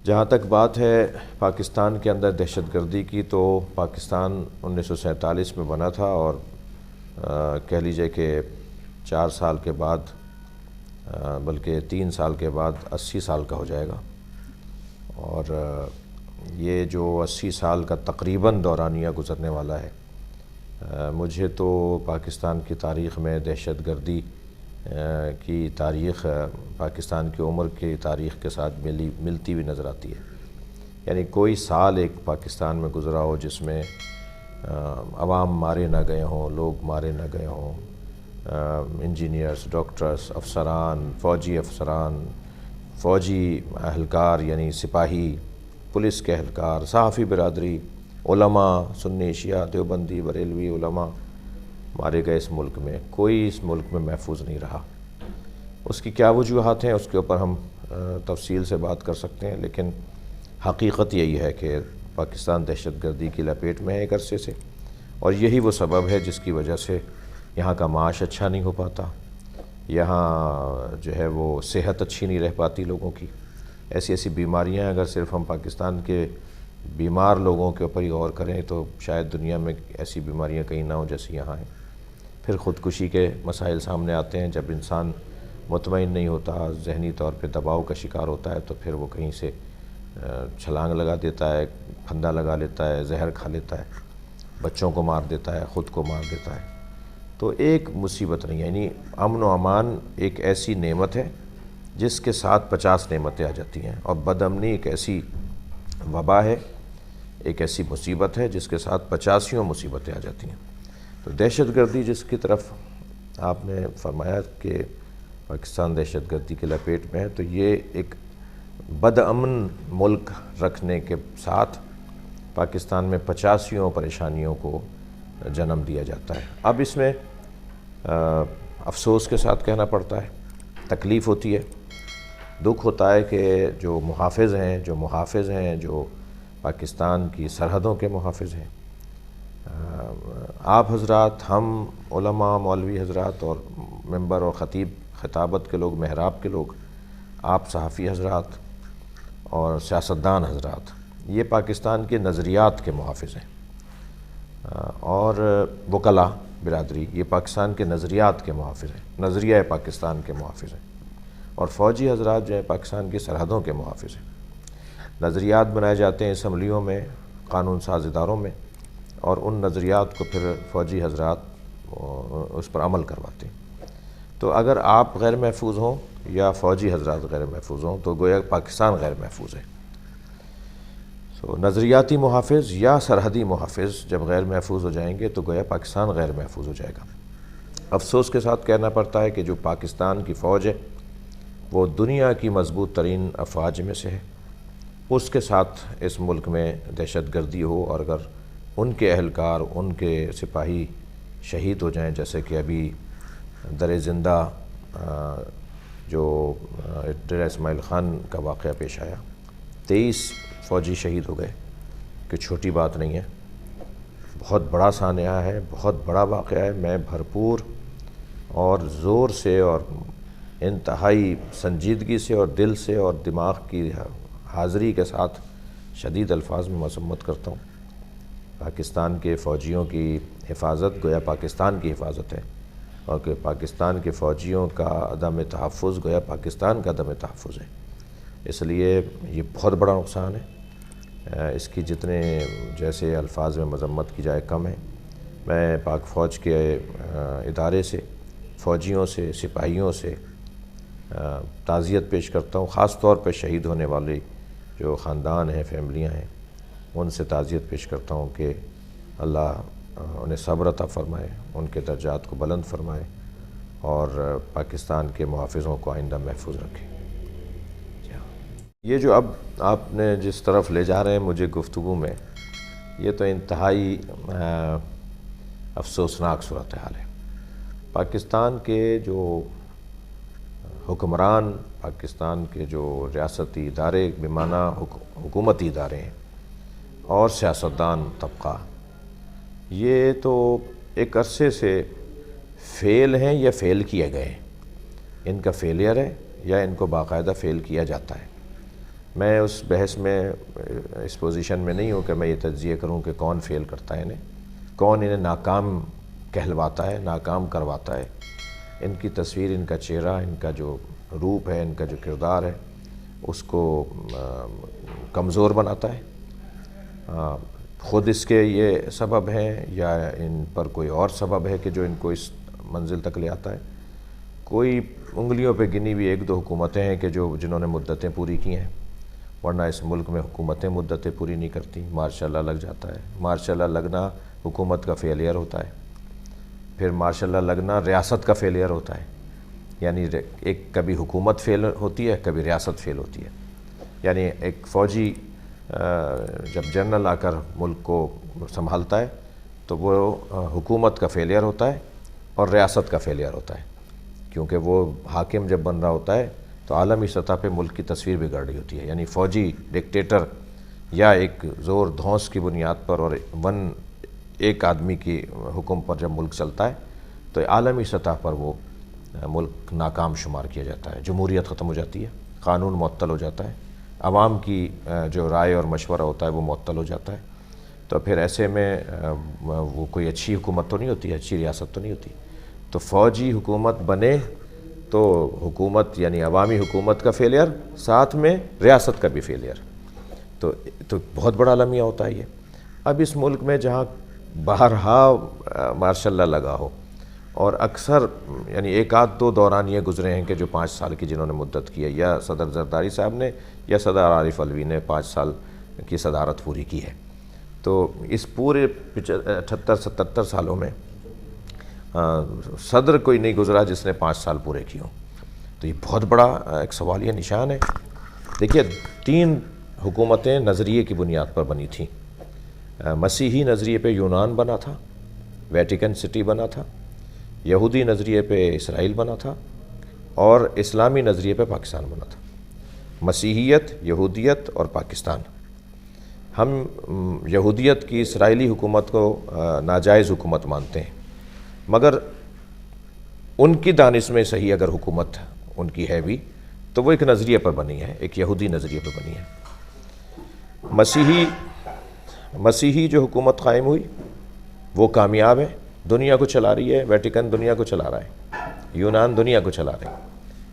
جہاں تک بات ہے پاکستان کے اندر دہشت گردی کی، تو پاکستان 1947 میں بنا تھا اور کہہ لیجئے کہ 4 سال کے بعد بلکہ 3 سال کے بعد 80 سال کا ہو جائے گا، اور یہ جو 80 سال کا تقریباً دورانیہ گزرنے والا ہے، مجھے تو پاکستان کی تاریخ میں دہشت گردی کی تاریخ پاکستان کی عمر کی تاریخ کے ساتھ ملتی ہوئی نظر آتی ہے۔ یعنی کوئی سال ایک پاکستان میں گزرا ہو جس میں عوام مارے نہ گئے ہوں، لوگ مارے نہ گئے ہوں، انجینئرز، ڈاکٹرز، افسران، فوجی افسران، فوجی اہلکار یعنی سپاہی، پولیس کے اہلکار، صحافی برادری، علماء، سنی شیعہ دیوبندی بریلوی علماء مارے گئے اس ملک میں۔ کوئی اس ملک میں محفوظ نہیں رہا۔ اس کی کیا وجوہات ہیں اس کے اوپر ہم تفصیل سے بات کر سکتے ہیں، لیکن حقیقت یہی ہے کہ پاکستان دہشت گردی کی لپیٹ میں ہے ایک عرصے سے، اور یہی وہ سبب ہے جس کی وجہ سے یہاں کا معاش اچھا نہیں ہو پاتا، یہاں جو ہے وہ صحت اچھی نہیں رہ پاتی لوگوں کی۔ ایسی بیماریاں ہیں، اگر صرف ہم پاکستان کے بیمار لوگوں کے اوپر ہی غور کریں تو شاید دنیا میں ایسی بیماریاں کہیں نہ ہوں جیسی یہاں ہیں۔ پھر خودکشی کے مسائل سامنے آتے ہیں، جب انسان مطمئن نہیں ہوتا، ذہنی طور پہ دباؤ کا شکار ہوتا ہے، تو پھر وہ کہیں سے چھلانگ لگا دیتا ہے، پھندا لگا لیتا ہے، زہر کھا لیتا ہے، بچوں کو مار دیتا ہے، خود کو مار دیتا ہے۔ تو ایک مصیبت نہیں ہے، یعنی امن و امان ایک ایسی نعمت ہے جس کے ساتھ 50 نعمتیں آ جاتی ہیں، اور بد امنی ایک ایسی وبا ہے، ایک ایسی مصیبت ہے جس کے ساتھ 85 مصیبتیں آ جاتی ہیں۔ تو دہشت گردی جس کی طرف آپ نے فرمایا کہ پاکستان دہشت گردی کے لپیٹ میں ہے، تو یہ ایک بد امن ملک رکھنے کے ساتھ پاکستان میں 85 پریشانیوں کو جنم دیا جاتا ہے۔ اب اس میں افسوس کے ساتھ کہنا پڑتا ہے، تکلیف ہوتی ہے، دکھ ہوتا ہے کہ جو محافظ ہیں جو پاکستان کی سرحدوں کے محافظ ہیں، آپ حضرات، ہم علماء، مولوی حضرات اور ممبر اور خطیب خطابت کے لوگ، محراب کے لوگ، آپ صحافی حضرات اور سیاستدان حضرات، یہ پاکستان کے نظریات کے محافظ ہیں، اور وکلاء برادری یہ پاکستان کے نظریات کے محافظ ہیں، نظریہ پاکستان کے محافظ ہیں، اور فوجی حضرات جو ہیں پاکستان کی سرحدوں کے محافظ ہیں۔ نظریات بنائے جاتے ہیں اسمبلیوں میں، قانون ساز اداروں میں، اور ان نظریات کو پھر فوجی حضرات اس پر عمل کرواتے ہیں۔ تو اگر آپ غیر محفوظ ہوں یا فوجی حضرات غیر محفوظ ہوں تو گویا پاکستان غیر محفوظ ہے۔ نظریاتی محافظ یا سرحدی محافظ جب غیر محفوظ ہو جائیں گے تو گویا پاکستان غیر محفوظ ہو جائے گا۔ افسوس کے ساتھ کہنا پڑتا ہے کہ جو پاکستان کی فوج ہے وہ دنیا کی مضبوط ترین افواج میں سے ہے، اس کے ساتھ اس ملک میں دہشت گردی ہو، اور اگر ان کے اہلکار، ان کے سپاہی شہید ہو جائیں، جیسے کہ ابھی در زندہ جو ڈیرہ اسماعیل خان کا واقعہ پیش آیا، 23 فوجی شہید ہو گئے، کہ چھوٹی بات نہیں ہے، بہت بڑا سانحہ ہے، بہت بڑا واقعہ ہے۔ میں بھرپور اور زور سے اور انتہائی سنجیدگی سے اور دل سے اور دماغ کی حاضری کے ساتھ شدید الفاظ میں مذمت کرتا ہوں۔ پاکستان کے فوجیوں کی حفاظت گویا پاکستان کی حفاظت ہے، اور کہ پاکستان کے فوجیوں کا عدم تحفظ گویا پاکستان کا عدم تحفظ ہے۔ اس لیے یہ بہت بڑا نقصان ہے، اس کی جتنے جیسے الفاظ میں مذمت کی جائے کم ہے۔ میں پاک فوج کے ادارے سے، فوجیوں سے، سپاہیوں سے تعزیت پیش کرتا ہوں، خاص طور پہ شہید ہونے والے جو خاندان ہیں، فیملیاں ہیں، ان سے تعزیت پیش کرتا ہوں کہ اللہ انہیں صبر عطا فرمائے، ان کے درجات کو بلند فرمائے، اور پاکستان کے محافظوں کو آئندہ محفوظ رکھے۔ یہ جو اب آپ نے جس طرف لے جا رہے ہیں مجھے گفتگو میں، یہ تو انتہائی افسوسناک صورتحال ہے۔ پاکستان کے جو حکمران، پاکستان کے جو ریاستی ادارے بمعنی حکومتی ادارے ہیں، اور سیاستدان طبقہ، یہ تو ایک عرصے سے فیل ہیں یا فیل کیے گئے ہیں۔ ان کا فیلئر ہے یا ان کو باقاعدہ فیل کیا جاتا ہے۔ میں اس بحث میں اس پوزیشن میں نہیں ہوں کہ میں یہ تجزیہ کروں کہ کون فیل کرتا ہے انہیں، کون انہیں ناکام کہلواتا ہے، ناکام کرواتا ہے۔ ان کی تصویر، ان کا چہرہ، ان کا جو روپ ہے، ان کا جو کردار ہے، اس کو کمزور بناتا ہے۔ خود اس کے یہ سبب ہیں یا ان پر کوئی اور سبب ہے کہ جو ان کو اس منزل تک لے آتا ہے؟ کوئی انگلیوں پہ گنی ہوئی ایک دو حکومتیں ہیں کہ جنہوں نے مدتیں پوری کی ہیں، ورنہ اس ملک میں حکومتیں مدتیں پوری نہیں کرتی، مارشاء اللہ لگ جاتا ہے۔ مارشاء اللہ لگنا حکومت کا فیلئر ہوتا ہے، پھر مارشاء اللہ لگنا ریاست کا فیلئر ہوتا ہے، یعنی ایک کبھی حکومت فیل ہوتی ہے، کبھی ریاست فیل ہوتی ہے۔ یعنی ایک فوجی جب جنرل آ کر ملک کو سنبھالتا ہے تو وہ حکومت کا فیلئر ہوتا ہے اور ریاست کا فیلئر ہوتا ہے، کیونکہ وہ حاکم جب بن رہا ہوتا ہے تو عالمی سطح پہ ملک کی تصویر بگڑ رہی ہوتی ہے۔ یعنی فوجی ڈکٹیٹر یا ایک زور دھونس کی بنیاد پر اور ایک آدمی کی حکم پر جب ملک چلتا ہے تو عالمی سطح پر وہ ملک ناکام شمار کیا جاتا ہے، جمہوریت ختم ہو جاتی ہے، قانون معطل ہو جاتا ہے، عوام کی جو رائے اور مشورہ ہوتا ہے وہ معطل ہو جاتا ہے۔ تو پھر ایسے میں وہ کوئی اچھی حکومت تو نہیں ہوتی، اچھی ریاست تو نہیں ہوتی۔ تو فوجی حکومت بنے تو حکومت یعنی عوامی حکومت کا فیلئر، ساتھ میں ریاست کا بھی فیلئر، تو بہت بڑا المیہ ہوتا ہے یہ۔ اب اس ملک میں جہاں بارہا ماشاء اللہ لگا ہو، اور اکثر یعنی ایک آدھ دو دوران یہ گزرے ہیں کہ جو 5 سال کی جنہوں نے مدت کی ہے، یا صدر زرداری صاحب نے یا صدر عارف علوی نے 5 سال کی صدارت پوری کی ہے، تو اس پورے 78-77 سالوں میں صدر کوئی نہیں گزرا جس نے 5 سال پورے کیے ہوں۔ تو یہ بہت بڑا ایک سوالیہ نشان ہے۔ دیکھیے 3 حکومتیں نظریے کی بنیاد پر بنی تھیں۔ مسیحی نظریے پہ یونان بنا تھا، ویٹیکن سٹی بنا تھا، یہودی نظریے پہ اسرائیل بنا تھا، اور اسلامی نظریے پہ پاکستان بنا تھا۔ مسیحیت، یہودیت اور پاکستان۔ ہم یہودیت کی اسرائیلی حکومت کو ناجائز حکومت مانتے ہیں، مگر ان کی دانش میں صحیح اگر حکومت ان کی ہے بھی تو وہ ایک نظریے پر بنی ہے، ایک یہودی نظریے پر بنی ہے۔ مسیحی جو حکومت قائم ہوئی وہ کامیاب ہے، دنیا کو چلا رہی ہے، ویٹیکن دنیا کو چلا رہا ہے، یونان دنیا کو چلا رہے ہیں۔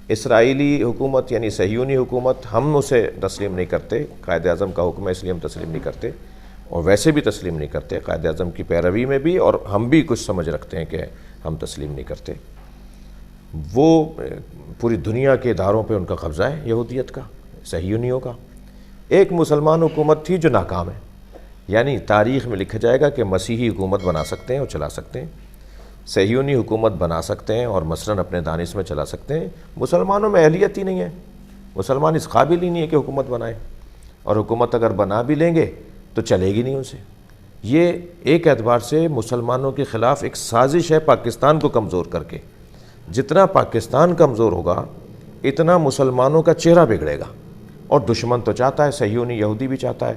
اسرائیلی حکومت یعنی صہیونی حکومت ہم اسے تسلیم نہیں کرتے، قائد اعظم کا حکم ہے اس لیے ہم تسلیم نہیں کرتے، اور ویسے بھی تسلیم نہیں کرتے، قائد اعظم کی پیروی میں بھی، اور ہم بھی کچھ سمجھ رکھتے ہیں کہ ہم تسلیم نہیں کرتے۔ وہ پوری دنیا کے اداروں پہ ان کا قبضہ ہے، یہودیت کا، صہیونیوں کا۔ ایک مسلمان حکومت تھی جو ناکام ہے، یعنی تاریخ میں لکھا جائے گا کہ مسیحی حکومت بنا سکتے ہیں اور چلا سکتے ہیں، صہیونی حکومت بنا سکتے ہیں اور مثلاً اپنے دانش میں چلا سکتے ہیں۔ مسلمانوں میں اہلیت ہی نہیں ہے، مسلمان اس قابل ہی نہیں ہے کہ حکومت بنائے، اور حکومت اگر بنا بھی لیں گے تو چلے گی نہیں ان سے۔ یہ ایک اعتبار سے مسلمانوں کے خلاف ایک سازش ہے پاکستان کو کمزور کر کے۔ جتنا پاکستان کمزور ہوگا اتنا مسلمانوں کا چہرہ بگڑے گا، اور دشمن تو چاہتا ہے، صہیونی یہودی بھی چاہتا ہے،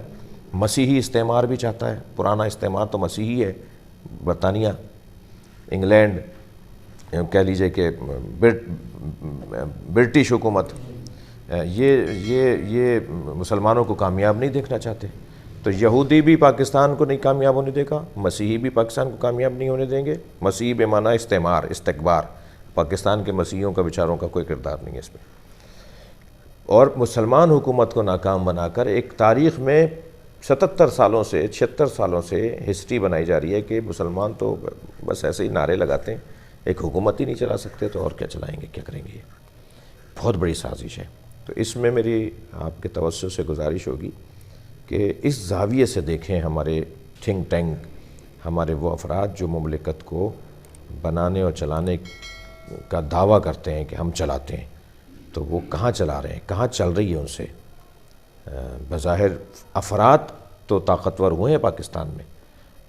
مسیحی استعمار بھی چاہتا ہے۔ پرانا استعمار تو مسیحی ہے، برطانیہ، انگلینڈ، کہہ لیجئے کہ برٹش حکومت، یہ مسلمانوں کو کامیاب نہیں دیکھنا چاہتے۔ تو یہودی بھی پاکستان کو نہیں کامیاب ہونے دے گا، مسیحی بھی پاکستان کو کامیاب نہیں ہونے دیں گے۔ مسیحی بے معنی استعمار، استکبار، پاکستان کے مسیحیوں کا بیچاروں کا کوئی کردار نہیں ہے اس میں۔ اور مسلمان حکومت کو ناکام بنا کر ایک تاریخ میں 77 سالوں سے 76 سالوں سے ہسٹری بنائی جا رہی ہے کہ مسلمان تو بس ایسے ہی نعرے لگاتے ہیں، ایک حکومت ہی نہیں چلا سکتے تو اور کیا چلائیں گے، کیا کریں گے۔ یہ بہت بڑی سازش ہے۔ تو اس میں میری آپ کے توسع سے گزارش ہوگی کہ اس زاویے سے دیکھیں ہمارے تھنک ٹینک، ہمارے وہ افراد جو مملکت کو بنانے اور چلانے کا دعویٰ کرتے ہیں کہ ہم چلاتے ہیں، تو وہ کہاں چلا رہے ہیں، کہاں چل رہی ہے ان سے۔ بظاہر افراد تو طاقتور ہوئے ہیں پاکستان میں،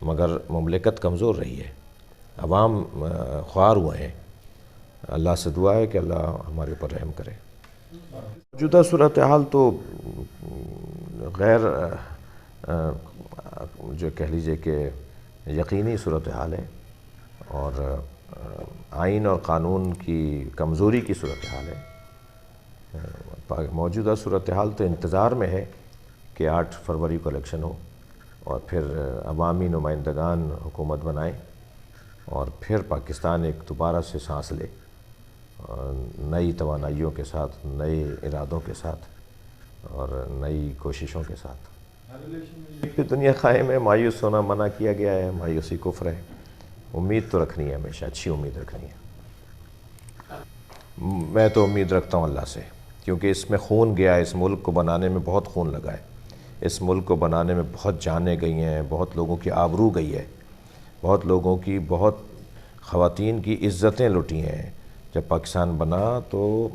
مگر مملکت کمزور رہی ہے، عوام خوار ہوئے ہیں۔ اللہ سے دعا ہے کہ اللہ ہمارے اوپر رحم کرے۔ موجودہ صورتحال تو غیر جو کہہ لیجئے کہ یقینی صورتحال ہے، اور آئین اور قانون کی کمزوری کی صورتحال ہے۔ موجودہ صورتحال تو انتظار میں ہے کہ 8 فروری کو الیکشن ہو اور پھر عوامی نمائندگان حکومت بنائیں اور پھر پاکستان ایک دوبارہ سے سانس لے نئی توانائیوں کے ساتھ، نئے ارادوں کے ساتھ اور نئی کوششوں کے ساتھ۔ کہ دنیا قائم ہے، مایوس ہونا منع کیا گیا ہے، مایوسی کفر ہے، امید تو رکھنی ہے، ہمیشہ اچھی امید رکھنی ہے۔ میں تو امید رکھتا ہوں اللہ سے، کیونکہ اس میں خون گیا ہے، اس ملک کو بنانے میں بہت خون لگا ہے، اس ملک کو بنانے میں بہت جانیں گئی ہیں، بہت لوگوں کی آبرو گئی ہے، بہت لوگوں کی، بہت خواتین کی عزتیں لٹی ہیں۔ جب پاکستان بنا تو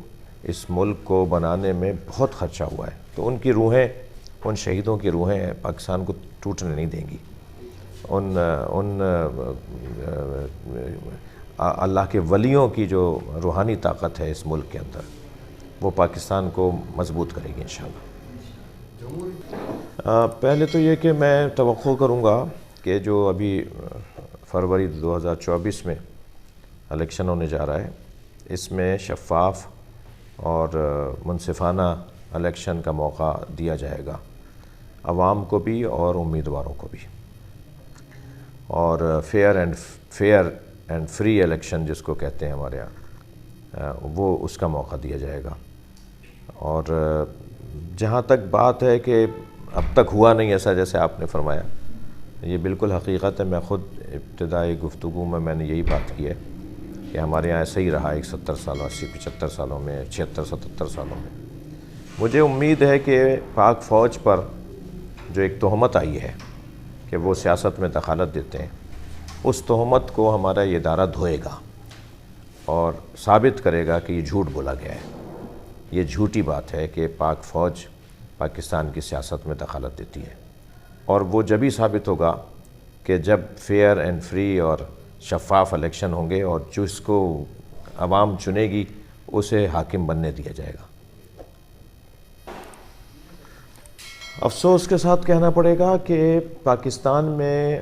اس ملک کو بنانے میں بہت خرچہ ہوا ہے، تو ان کی روحیں، ان شہیدوں کی روحیں پاکستان کو ٹوٹنے نہیں دیں گی۔ ان اللہ کے ولیوں کی جو روحانی طاقت ہے اس ملک کے اندر، وہ پاکستان کو مضبوط کرے گی انشاءاللہ۔ پہلے تو یہ کہ میں توقع کروں گا کہ جو ابھی فروری 2024 میں الیکشن ہونے جا رہا ہے، اس میں شفاف اور منصفانہ الیکشن کا موقع دیا جائے گا، عوام کو بھی اور امیدواروں کو بھی، اور فیئر اینڈ فری الیکشن جس کو کہتے ہیں ہمارے ہاں، وہ اس کا موقع دیا جائے گا۔ اور جہاں تک بات ہے کہ اب تک ہوا نہیں ایسا جیسے آپ نے فرمایا، یہ بالکل حقیقت ہے۔ میں خود ابتدائی گفتگو میں نے یہی بات کی ہے کہ ہمارے یہاں ایسا ہی رہا ایک 70 سالوں، 80-75 سالوں میں، 76-77 سالوں میں۔ مجھے امید ہے کہ پاک فوج پر جو ایک تہمت آئی ہے کہ وہ سیاست میں دخالت دیتے ہیں، اس تہمت کو ہمارا یہ ادارہ دھوئے گا اور ثابت کرے گا کہ یہ جھوٹ بولا گیا ہے، یہ جھوٹی بات ہے کہ پاک فوج پاکستان کی سیاست میں دخالت دیتی ہے۔ اور وہ جب ہی ثابت ہوگا کہ جب فیئر اینڈ فری اور شفاف الیکشن ہوں گے اور جس کو عوام چنے گی اسے حاکم بننے دیا جائے گا۔ افسوس کے ساتھ کہنا پڑے گا کہ پاکستان میں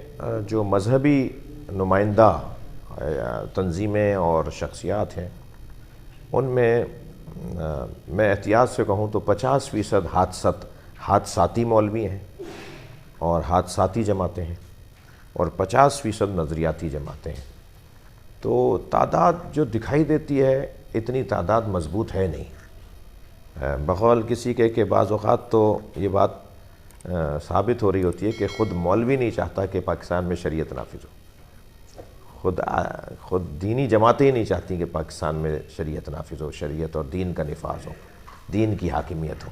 جو مذہبی نمائندہ تنظیمیں اور شخصیات ہیں، ان میں میں احتیاط سے کہوں تو 50% حادثاتی مولوی ہیں اور حادثاتی جماعتیں ہیں، اور 50% نظریاتی جماعتیں ہیں۔ تو تعداد جو دکھائی دیتی ہے اتنی تعداد مضبوط ہے نہیں۔ بقول کسی کے بعض اوقات تو یہ بات ثابت ہو رہی ہوتی ہے کہ خود مولوی نہیں چاہتا کہ پاکستان میں شریعت نافذ ہو، خود دینی جماعتیں ہی نہیں چاہتی کہ پاکستان میں شریعت نافذ ہو، شریعت اور دین کا نفاذ ہو، دین کی حاکمیت ہو۔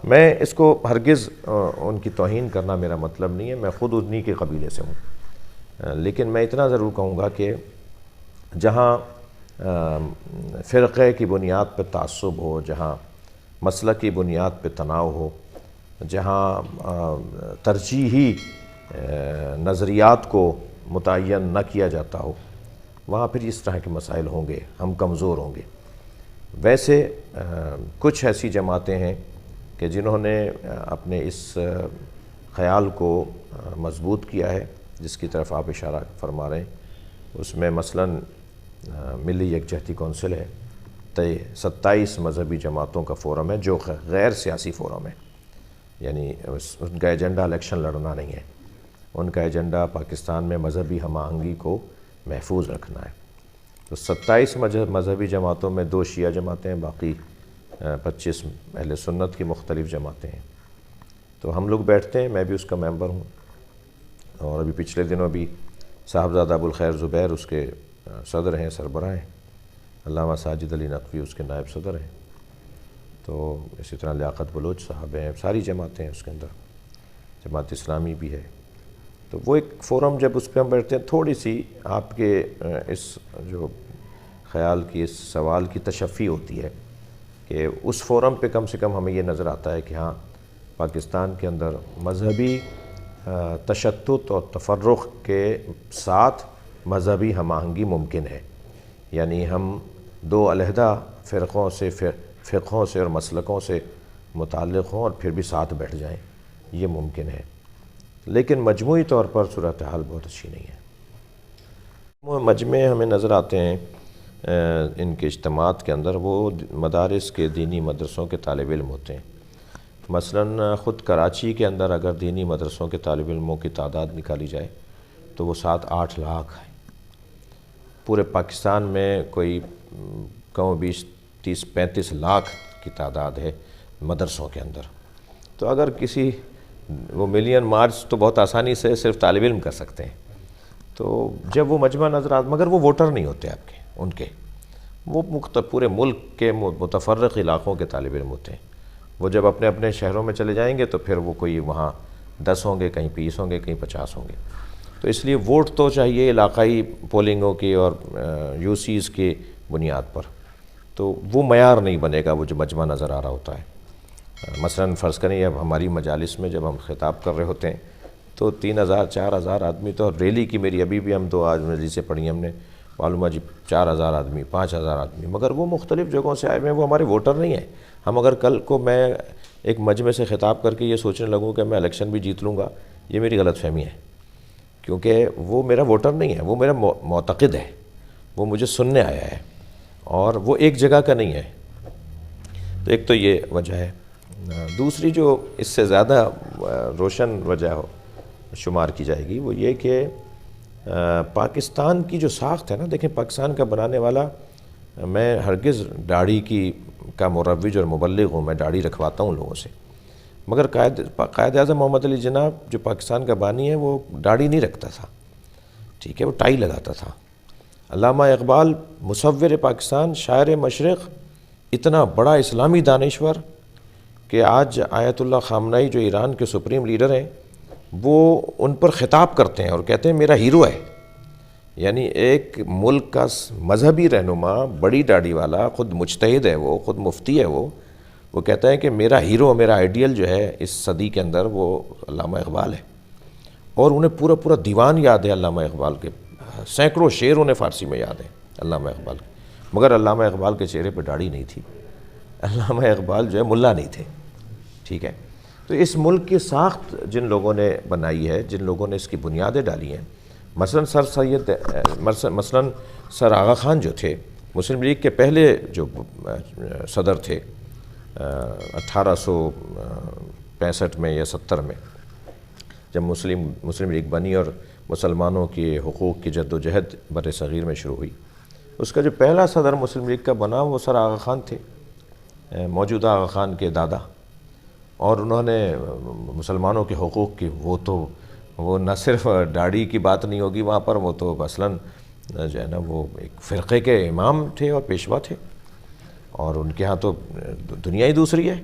میں اس کو ہرگز ان کی توہین کرنا میرا مطلب نہیں ہے، میں خود انہی کے قبیلے سے ہوں، لیکن میں اتنا ضرور کہوں گا کہ جہاں فرقے کی بنیاد پہ تعصب ہو، جہاں مسلک کی بنیاد پہ تناؤ ہو، جہاں ترجیحی نظریات کو متعین نہ کیا جاتا ہو، وہاں پھر اس طرح کے مسائل ہوں گے، ہم کمزور ہوں گے۔ ویسے کچھ ایسی جماعتیں ہیں کہ جنہوں نے اپنے اس خیال کو مضبوط کیا ہے جس کی طرف آپ اشارہ فرما رہے ہیں۔ اس میں مثلاً ملی یکجہتی کونسل ہے، 27 مذہبی جماعتوں کا فورم ہے جو غیر سیاسی فورم ہے، یعنی ان کا ایجنڈا الیکشن لڑنا نہیں ہے، ان کا ایجنڈا پاکستان میں مذہبی ہم آہنگی کو محفوظ رکھنا ہے۔ تو 27 مذہبی جماعتوں میں 2 شیعہ جماعتیں ہیں، باقی 25 اہل سنت کی مختلف جماعتیں ہیں۔ تو ہم لوگ بیٹھتے ہیں، میں بھی اس کا ممبر ہوں، اور ابھی پچھلے دنوں بھی صاحبزادہ ابوالخیر زبیر اس کے صدر ہیں، سربراہ ہیں، علامہ ساجد علی نقوی اس کے نائب صدر ہیں، تو اسی طرح لیاقت بلوچ صاحب ہیں، ساری جماعتیں ہیں اس کے اندر، جماعت اسلامی بھی ہے۔ تو وہ ایک فورم جب اس پہ ہم بیٹھتے ہیں، تھوڑی سی آپ کے اس جو خیال کی، اس سوال کی تشفی ہوتی ہے کہ اس فورم پہ کم سے کم ہمیں یہ نظر آتا ہے کہ ہاں پاکستان کے اندر مذہبی تشدد اور تفرق کے ساتھ مذہبی ہم آہنگی ممکن ہے، یعنی ہم 2 علیحدہ فقہوں سے اور مسلکوں سے متعلق ہوں اور پھر بھی ساتھ بیٹھ جائیں، یہ ممکن ہے، لیکن مجموعی طور پر صورتحال بہت اچھی نہیں ہے۔ مجمع ہمیں نظر آتے ہیں ان کے اجتماعات کے اندر وہ مدارس کے دینی مدرسوں کے طالب علم ہوتے ہیں۔ مثلا خود کراچی کے اندر اگر دینی مدرسوں کے طالب علموں کی تعداد نکالی جائے تو وہ 7-8 لاکھ ہے۔ پورے پاکستان میں کوئی کم و بیش 30-35 لاکھ کی تعداد ہے مدرسوں کے اندر۔ تو اگر کسی وہ ملین مارچ تو بہت آسانی سے صرف طالب علم کر سکتے ہیں۔ تو جب وہ مجمع نظر آتا، مگر وہ ووٹر نہیں ہوتے آپ کے، ان کے وہ پورے ملک کے متفرق علاقوں کے طالب علم ہوتے ہیں۔ وہ جب اپنے اپنے شہروں میں چلے جائیں گے تو پھر وہ کوئی وہاں 10 ہوں گے، کہیں 20 ہوں گے، کہیں 50 ہوں گے۔ تو اس لیے ووٹ تو چاہیے علاقائی پولنگوں کی اور یو سیز کی بنیاد پر، تو وہ معیار نہیں بنے گا وہ جو مجمع نظر آ رہا ہوتا ہے۔ مثلا فرض کریں اب ہماری مجالس میں جب ہم خطاب کر رہے ہوتے ہیں تو 3000-4000 آدمی، تو ریلی کی میری ابھی بھی ہم 2 آج مجلسیں پڑھی ہم نے، معلومہ جی 4000 آدمی، 5000 آدمی، مگر وہ مختلف جگہوں سے آئے ہوئے ہیں، وہ ہمارے ووٹر نہیں ہیں۔ ہم اگر کل کو میں ایک مجمع سے خطاب کر کے یہ سوچنے لگوں کہ میں الیکشن بھی جیت لوں گا، یہ میری غلط فہمی ہے، کیونکہ وہ میرا ووٹر نہیں ہے، وہ میرا معتقد ہے، وہ مجھے سننے آیا ہے، اور وہ ایک جگہ کا نہیں ہے۔ تو ایک تو یہ وجہ ہے۔ دوسری جو اس سے زیادہ روشن وجہ شمار کی جائے گی وہ یہ کہ پاکستان کی جو ساخت ہے نا، دیکھیں پاکستان کا بنانے والا، میں ہرگز داڑھی کا مروج اور مبلغ ہوں، میں داڑھی رکھواتا ہوں لوگوں سے، مگر قائد اعظم محمد علی جناح جو پاکستان کا بانی ہے وہ داڑھی نہیں رکھتا تھا، ٹھیک ہے، وہ ٹائی لگاتا تھا۔ علامہ اقبال مصور پاکستان، شاعر مشرق، اتنا بڑا اسلامی دانشور کہ آج آیت اللہ خامنائی جو ایران کے سپریم لیڈر ہیں وہ ان پر خطاب کرتے ہیں اور کہتے ہیں میرا ہیرو ہے۔ یعنی ایک ملک کا مذہبی رہنما، بڑی داڑھی والا، خود مجتہد ہے، وہ خود مفتی ہے، وہ کہتا ہے کہ میرا ہیرو، میرا آئیڈیل جو ہے اس صدی کے اندر وہ علامہ اقبال ہے، اور انہیں پورا دیوان یاد ہے علامہ اقبال کے، سینکڑوں شعر انہیں فارسی میں یاد ہیں علامہ اقبال کے، مگر علامہ اقبال کے چہرے پہ داڑھی نہیں تھی، علامہ اقبال جو ہے ملا نہیں تھے، ٹھیک ہے۔ تو اس ملک کی ساخت جن لوگوں نے بنائی ہے، جن لوگوں نے اس کی بنیادیں ڈالی ہیں، مثلا سر آغا خان جو تھے، مسلم لیگ کے پہلے جو صدر تھے 1865 میں یا 70 میں، جب مسلم لیگ بنی اور مسلمانوں کے حقوق کی جد و جہد بر صغیر میں شروع ہوئی، اس کا جو پہلا صدر مسلم لیگ کا بنا وہ سر آغا خان تھے، موجودہ آغا خان کے دادا، اور انہوں نے مسلمانوں کے حقوق کی وہ نہ صرف داڑھی کی بات نہیں ہوگی وہاں پر، وہ تو مثلاً جو ہے نا وہ ایک فرقے کے امام تھے اور پیشوا تھے، اور ان کے ہاں تو دنیا ہی دوسری ہے۔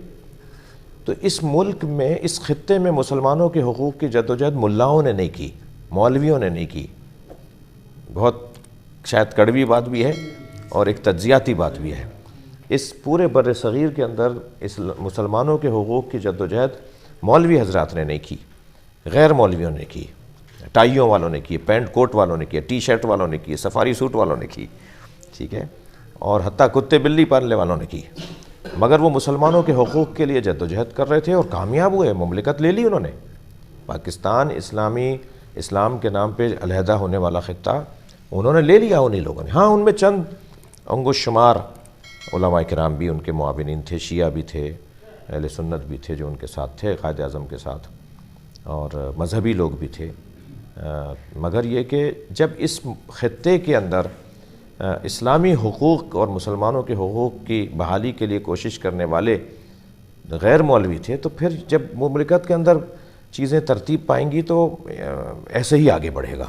تو اس ملک میں، اس خطے میں مسلمانوں کے حقوق کی جدوجہد ملاؤں نے نہیں کی، مولویوں نے نہیں کی۔ بہت شاید کڑوی بات بھی ہے اور ایک تجزیاتی بات بھی ہے۔ اس پورے بر صغیر کے اندر اس مسلمانوں کے حقوق کی جدوجہد مولوی حضرات نے نہیں کی، غیر مولویوں نے کی، ٹائیوں والوں نے کی، پینٹ کوٹ والوں نے کی، ٹی شرٹ والوں نے کی، سفاری سوٹ والوں نے کی، ٹھیک ہے، اور حتیٰ کتے بلی پالنے والوں نے کی، مگر وہ مسلمانوں کے حقوق کے لیے جدوجہد کر رہے تھے اور کامیاب ہوئے، مملکت لے لی انہوں نے۔ پاکستان اسلام کے نام پہ علیحدہ ہونے والا خطہ انہوں نے لے لیا انہی لوگوں نے۔ ہاں ان میں چند انگوش شمار علماء کرام بھی ان کے معاونین تھے، شیعہ بھی تھے، اہل سنت بھی تھے جو ان کے ساتھ تھے، قائد اعظم کے ساتھ، اور مذہبی لوگ بھی تھے، مگر یہ کہ جب اس خطے کے اندر اسلامی حقوق اور مسلمانوں کے حقوق کی بحالی کے لیے کوشش کرنے والے غیر مولوی تھے، تو پھر جب مملکت کے اندر چیزیں ترتیب پائیں گی تو ایسے ہی آگے بڑھے گا۔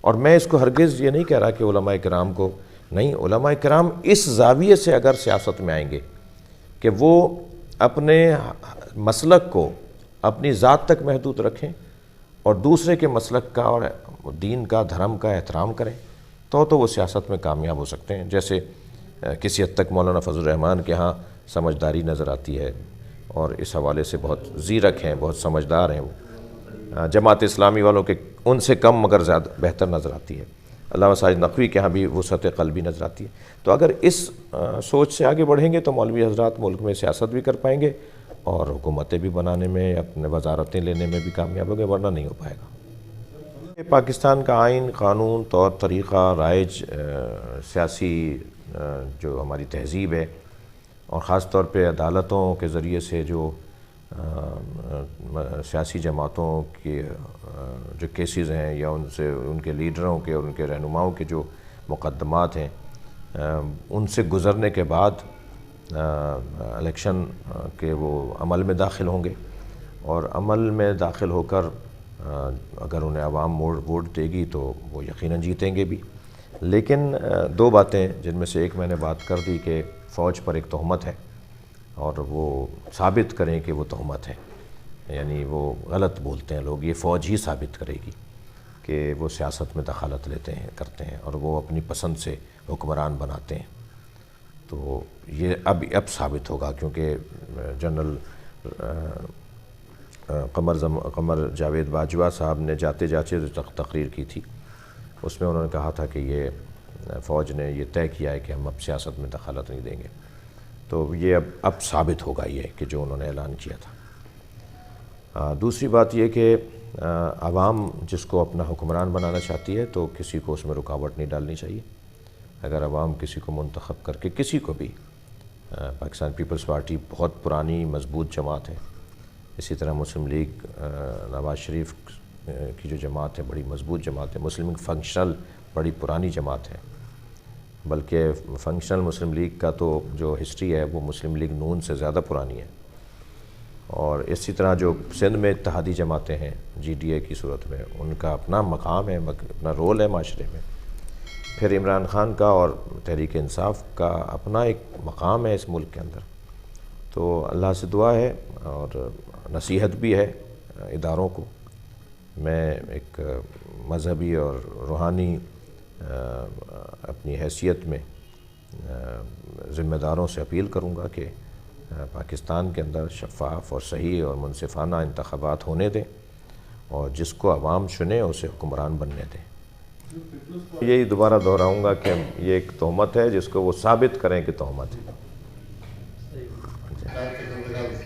اور میں اس کو ہرگز یہ نہیں کہہ رہا کہ علماء کرام کو نہیں، علماء کرام اس زاویے سے اگر سیاست میں آئیں گے کہ وہ اپنے مسلک کو اپنی ذات تک محدود رکھیں اور دوسرے کے مسلک کا اور دین کا، دھرم کا احترام کریں، تو وہ سیاست میں کامیاب ہو سکتے ہیں۔ جیسے کسی حد تک مولانا فضل الرحمان کے ہاں سمجھداری نظر آتی ہے اور اس حوالے سے بہت زیرک ہیں، بہت سمجھدار ہیں وہ، جماعت اسلامی والوں کے ان سے کم مگر زیادہ بہتر نظر آتی ہے، علامہ ساجد نقوی کے ہاں بھی وسعت قلبی نظر آتی ہے۔ تو اگر اس سوچ سے آگے بڑھیں گے تو مولوی حضرات ملک میں سیاست بھی کر پائیں گے اور حکومتیں بھی بنانے میں، اپنے وزارتیں لینے میں بھی کامیاب ہوں گے، ورنہ نہیں ہو پائے گا۔ پاکستان کا آئین، قانون، طور طریقہ، رائج، سیاسی جو ہماری تہذیب ہے، اور خاص طور پہ عدالتوں کے ذریعے سے جو سیاسی جماعتوں کے جو کیسز ہیں یا ان کے لیڈروں کے اور ان کے رہنماؤں کے جو مقدمات ہیں، ان سے گزرنے کے بعد الیکشن کے وہ عمل میں داخل ہوں گے، اور عمل میں داخل ہو کر اگر انہیں عوام ووٹ دے گی تو وہ یقیناً جیتیں گے بھی۔ لیکن دو باتیں جن میں سے ایک میں نے بات کر دی کہ فوج پر ایک تہمت ہے، اور وہ ثابت کریں کہ وہ تہمت ہے، یعنی وہ غلط بولتے ہیں لوگ، یہ فوج ہی ثابت کرے گی کہ وہ سیاست میں دخالت کرتے ہیں اور وہ اپنی پسند سے حکمران بناتے ہیں۔ تو یہ اب ثابت ہوگا، کیونکہ جنرل قمر جاوید باجوہ صاحب نے جاتے جاتے جو تقریر کی تھی، اس میں انہوں نے کہا تھا کہ یہ فوج نے یہ طے کیا ہے کہ ہم اب سیاست میں دخالت نہیں دیں گے۔ تو یہ اب ثابت ہوگا یہ کہ جو انہوں نے اعلان کیا تھا۔ دوسری بات یہ کہ عوام جس کو اپنا حکمران بنانا چاہتی ہے تو کسی کو اس میں رکاوٹ نہیں ڈالنی چاہیے۔ اگر عوام کسی کو منتخب کر کے کسی کو بھی، پاکستان پیپلز پارٹی بہت پرانی مضبوط جماعت ہے، اسی طرح مسلم لیگ نواز شریف کی جو جماعت ہے بڑی مضبوط جماعت ہے، مسلم لیگ فنکشنل بڑی پرانی جماعت ہے، بلکہ فنکشنل مسلم لیگ کا تو جو ہسٹری ہے وہ مسلم لیگ نون سے زیادہ پرانی ہے، اور اسی طرح جو سندھ میں اتحادی جماعتیں ہیں جی ڈی اے کی صورت میں، ان کا اپنا مقام ہے، اپنا رول ہے معاشرے میں۔ پھر عمران خان کا اور تحریک انصاف کا اپنا ایک مقام ہے اس ملک کے اندر۔ تو اللہ سے دعا ہے اور نصیحت بھی ہے اداروں کو۔ میں ایک مذہبی اور روحانی اپنی حیثیت میں ذمہ داروں سے اپیل کروں گا کہ پاکستان کے اندر شفاف اور صحیح اور منصفانہ انتخابات ہونے دیں، اور جس کو عوام چنے اسے حکمران بننے دیں۔ یہی دوبارہ دہراؤں گا کہ یہ ایک تہمت ہے جس کو وہ ثابت کریں کہ تہمت ہے۔